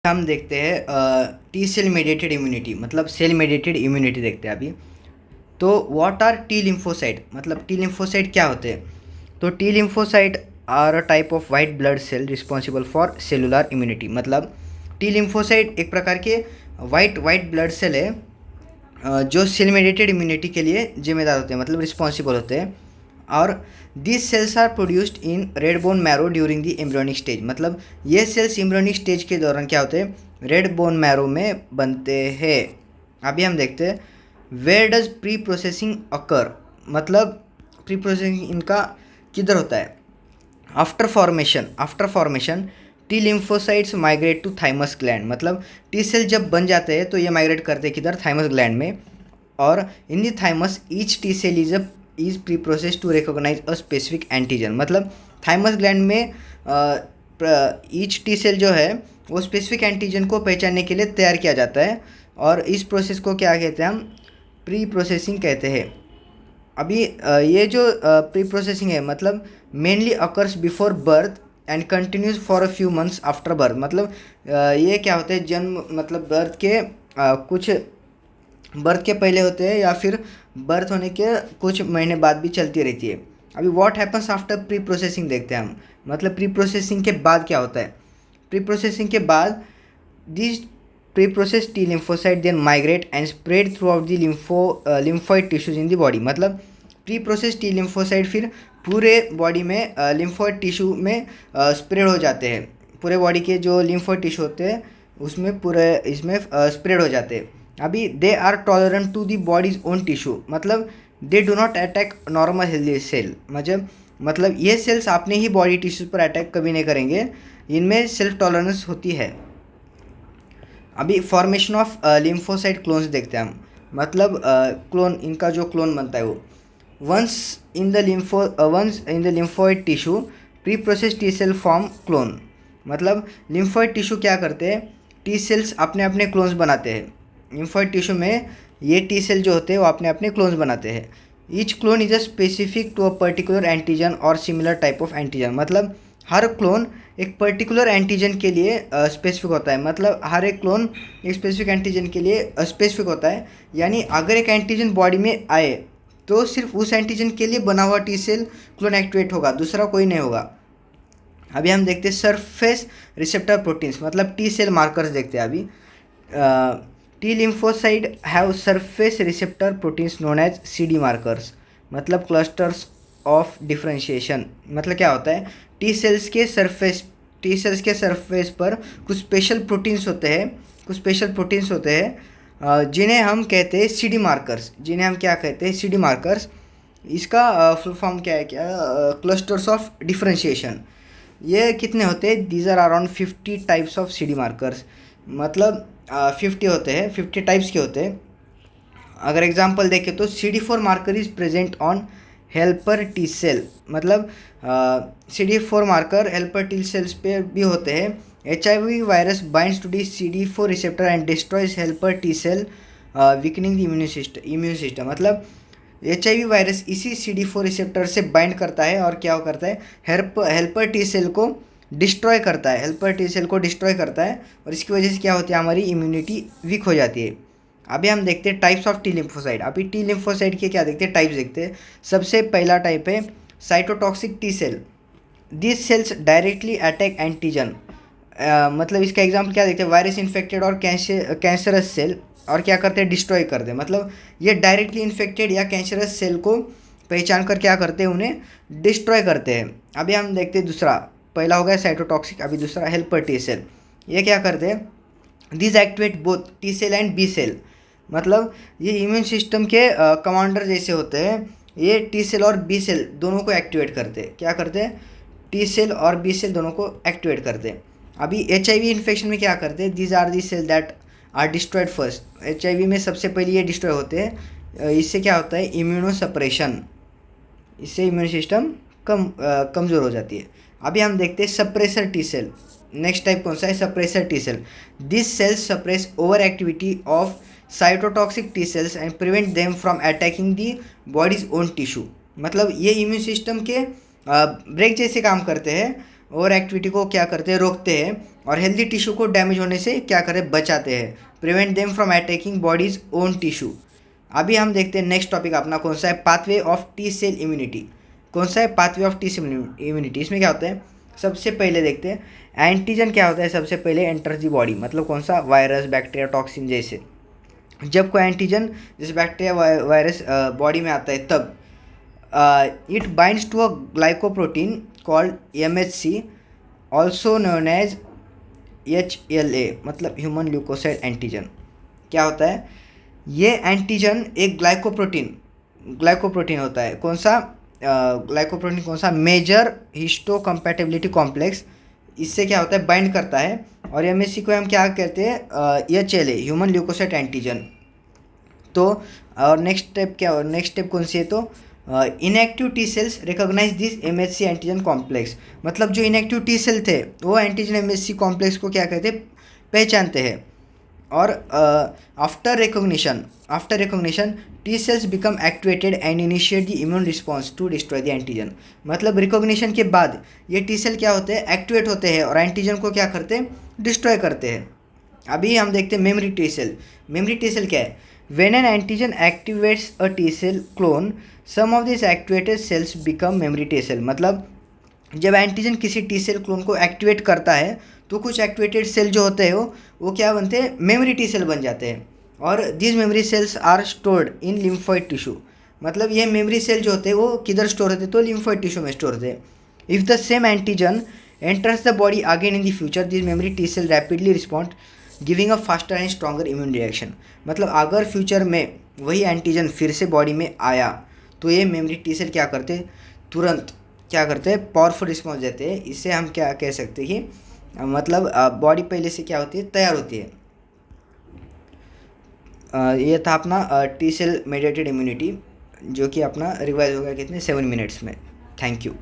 हम देखते हैं टी सेल मेडिएटेड इम्यूनिटी, मतलब सेल मेडिएटेड इम्यूनिटी देखते हैं अभी। तो व्हाट आर टी लिम्फोसाइट, मतलब टी लिम्फोसाइट क्या होते हैं? तो T lymphocyte are a type of white blood cell responsible for cellular immunity. मतलब टी लिम्फोसाइट एक प्रकार के वाइट ब्लड सेल है जो सेल मेडिएटेड इम्यूनिटी के लिए जिम्मेदार होते हैं, मतलब रिस्पॉन्सिबल होते हैं। और this cells are produced in red bone marrow during the embryonic stage. मतलब ये सेल्स एम्ब्रियोनिक स्टेज के दौरान क्या होते हैं? रेड बोन मैरो में बनते हैं। अभी हम देखते हैं where does pre processing occur, मतलब प्री प्रोसेसिंग इनका किधर होता है? After formation T lymphocytes migrate to thymus gland. मतलब टी सेल जब बन जाते हैं तो ये माइग्रेट करते हैं किधर? थाइमस ग्लैंड में। और in the thymus each T cell is pre process to recognise a specific antigen. मतलब थाइमस ग्लैंड में ईच टी सेल जो है वो स्पेसिफिक एंटीजन को पहचानने के लिए तैयार किया जाता है, और इस प्रोसेस को क्या कहते हैं? हम प्री प्रोसेसिंग कहते हैं। अभी ये जो प्री प्रोसेसिंग है, मतलब mainly occurs before birth and continues for a few months after birth. मतलब ये क्या होते हैं? जन्म, मतलब कुछ बर्थ के पहले होते हैं या फिर बर्थ होने के कुछ महीने बाद भी चलती रहती है। अभी what happens after pre processing देखते हैं हम। मतलब प्री प्रोसेसिंग के बाद क्या होता है? प्री प्रोसेसिंग के बाद this pre process T lymphocyte then migrate and spread throughout the lymphoid tissues in the body. मतलब प्री प्रोसेस टी लिम्फोसाइट फिर पूरे बॉडी में लिम्फोइड टिश्यू में स्प्रेड हो जाते हैं। पूरे बॉडी के जो लिम्फोइड टिश्यू होते हैं उसमें पूरे इसमें स्प्रेड हो जाते हैं। अभी they are tolerant to the body's own tissue. मतलब they do not attack normal healthy cell. मतलब ये सेल्स अपने ही बॉडी टिश्यूज पर अटैक कभी नहीं करेंगे, इनमें सेल्फ टॉलरेंस होती है। अभी फॉर्मेशन ऑफ लिम्फोसाइट क्लोन्स देखते हैं हम। मतलब क्लोन, इनका जो क्लोन बनता है वो once in the lymphoid tissue pre process T cell form clone. मतलब लिम्फोइड टिश्यू क्या करते हैं? टी सेल्स अपने अपने क्लोन्स बनाते हैं। लिम्फोइड टिश्यू में ये टी सेल जो होते हैं वो अपने अपने क्लोन्स बनाते हैं। Each clone is a specific to a particular antigen और सिमिलर टाइप ऑफ एंटीजन। मतलब हर क्लोन एक पर्टिकुलर एंटीजन के लिए स्पेसिफिक होता है। मतलब हर एक क्लोन एक स्पेसिफिक एंटीजन के लिए स्पेसिफिक होता है। यानी अगर एक एंटीजन बॉडी में आए तो सिर्फ उस एंटीजन के लिए बना हुआ टी सेल क्लोन एक्टिवेट होगा, दूसरा कोई नहीं होगा। अभी हम देखते हैं सरफेस रिसेप्टर प्रोटीन्स, मतलब टी सेल मार्कर्स देखते हैं अभी। T lymphocyte have surface receptor proteins known as CD markers. मतलब क्लस्टर्स ऑफ डिफरेंशिएशन। मतलब क्या होता है? टी सेल्स के सरफेस पर कुछ स्पेशल प्रोटीन्स होते हैं जिन्हें हम कहते हैं CD मार्कर्स। जिन्हें हम क्या कहते हैं? CD markers. इसका फुल फॉर्म क्या है? Clusters of differentiation. ये कितने होते हैं? These are around 50 types of CD markers. मतलब 50 होते हैं, 50 टाइप्स के होते हैं। अगर एग्जांपल देखें तो CD4 marker is present on helper T cell. मतलब CD4 marker helper T cells पे भी होते हैं। HIV virus binds to the CD4 receptor and destroys helper T cell weakening the immune system. मतलब HIV वायरस इसी CD4 receptor से bind करता है और क्या करता है? हेल्पर टी सेल को डिस्ट्रॉय करता है। और इसकी वजह से क्या होती है? हमारी इम्यूनिटी वीक हो जाती है। अभी हम देखते हैं टाइप्स ऑफ टी लिम्फोसाइट। अभी टी लिम्फोसाइट के क्या देखते हैं? टाइप्स देखते हैं। सबसे पहला टाइप है cytotoxic T cell. This cells directly attack antigen. मतलब इसका एग्जाम्पल क्या देखते हैं? वायरस इन्फेक्टेड और कैंसरस सेल, और क्या करते हैं? डिस्ट्रॉय कर दे। मतलब ये डायरेक्टली इन्फेक्टेड या कैंसरस सेल को पहचान कर क्या करते हैं? उन्हें डिस्ट्रॉय करते हैं। अभी हम देखते हैं दूसरा। पहला हो गया साइटोटॉक्सिक, अभी दूसरा हेल्पर टी सेल। ये क्या करते हैं? This activate both T cell and B cell. मतलब ये इम्यून सिस्टम के कमांडर जैसे होते हैं। ये टी सेल और बी सेल दोनों को एक्टिवेट करते हैं। क्या करते हैं? टी सेल और बी सेल दोनों को एक्टिवेट करते हैं। अभी HIV इन्फेक्शन में क्या करते हैं? These are the cell that are destroyed first. HIV में सबसे पहले ये डिस्ट्रॉय होते हैं। इससे क्या होता है? Immunosuppression. इससे इम्यून सिस्टम कमज़ोर हो जाती है। अभी हम देखते हैं suppressor T cell. Next type कौन सा है? Suppressor T cell. This cells suppress over activity of cytotoxic T cells and prevent them from attacking the body's own tissue. मतलब ये इम्यून सिस्टम के ब्रेक जैसे काम करते हैं, ओवर एक्टिविटी को क्या करते हैं? रोकते हैं और हेल्दी टिश्यू को डैमेज होने से क्या करें, बचाते हैं, prevent them from attacking bodies own tissue. अभी हम देखते हैं नेक्स्ट टॉपिक अपना कौन सा है, pathway of T cell immunity. कौन सा है, pathway of T cell immunity. इसमें क्या होता है, सबसे पहले देखते हैं एंटीजन क्या होता है। सबसे पहले एंटर्स दी बॉडी, मतलब कौन सा, वायरस, बैक्टीरिया, टॉक्सिन जैसे। जब कोई एंटीजन जैसे बैक्टीरिया वायरस बॉडी में आता है तब it binds to a glycoprotein called MHC, also known as HLA, मतलब ह्यूमन ल्यूकोसाइड एंटीजन। क्या होता है, ये एंटीजन एक ग्लाइकोप्रोटीन होता है। कौन सा ग्लाइकोप्रोटीन, कौन सा, मेजर हिस्टो कंपैटिबिलिटी कॉम्प्लेक्स। इससे क्या होता है, बाइंड करता है। और MHC को हम क्या कहते हैं, HLA, ह्यूमन ल्यूकोसाइट एंटीजन। तो और नेक्स्ट स्टेप कौन सी है, तो inactive T cells recognise this MHC antigen complex. मतलब जो इनएक्टिव टी सेल थे वो एंटीजन MHC कॉम्प्लेक्स को क्या कहते हैं, पहचानते हैं। और after recognition T cells become activated and initiate the immune response to destroy the antigen. मतलब रिकॉग्निशन के बाद ये टी सेल क्या होते हैं, एक्टिवेट होते हैं और एंटीजन को क्या करते हैं, डिस्ट्रॉय करते हैं। अभी हम देखते हैं memory T cell. Memory T cell क्या है, when an antigen activates a T cell clone some of this activated cells become memory T cell. मतलब जब एंटीजन किसी टी सेल क्लोन को एक्टिवेट करता है तो कुछ एक्टिवेटेड सेल जो होते हैं वो क्या बनते हैं, मेमोरी टी सेल बन जाते हैं। और this memory cells are stored in lymphoid tissue. मतलब ये मेमोरी सेल जो होते हैं वो किधर स्टोर होते हैं, तो लिम्फोइड टिश्यू में स्टोर होते हैं। If the same antigen enters the body again in the future this memory T cell rapidly respond giving a faster and stronger immune reaction. मतलब अगर फ्यूचर में वही एंटीजन फिर से बॉडी में आया तो ये मेमोरी टी सेल क्या करते, तुरंत क्या करते हैं, पावरफुल रिस्पॉन्स देते हैं। इससे हम क्या कह सकते हैं कि मतलब बॉडी पहले से क्या होती है, तैयार होती है। ये था अपना टी सेल मेडिएटेड इम्यूनिटी, जो कि अपना रिवाइज होगा कितने 7 मिनट्स में। Thank you.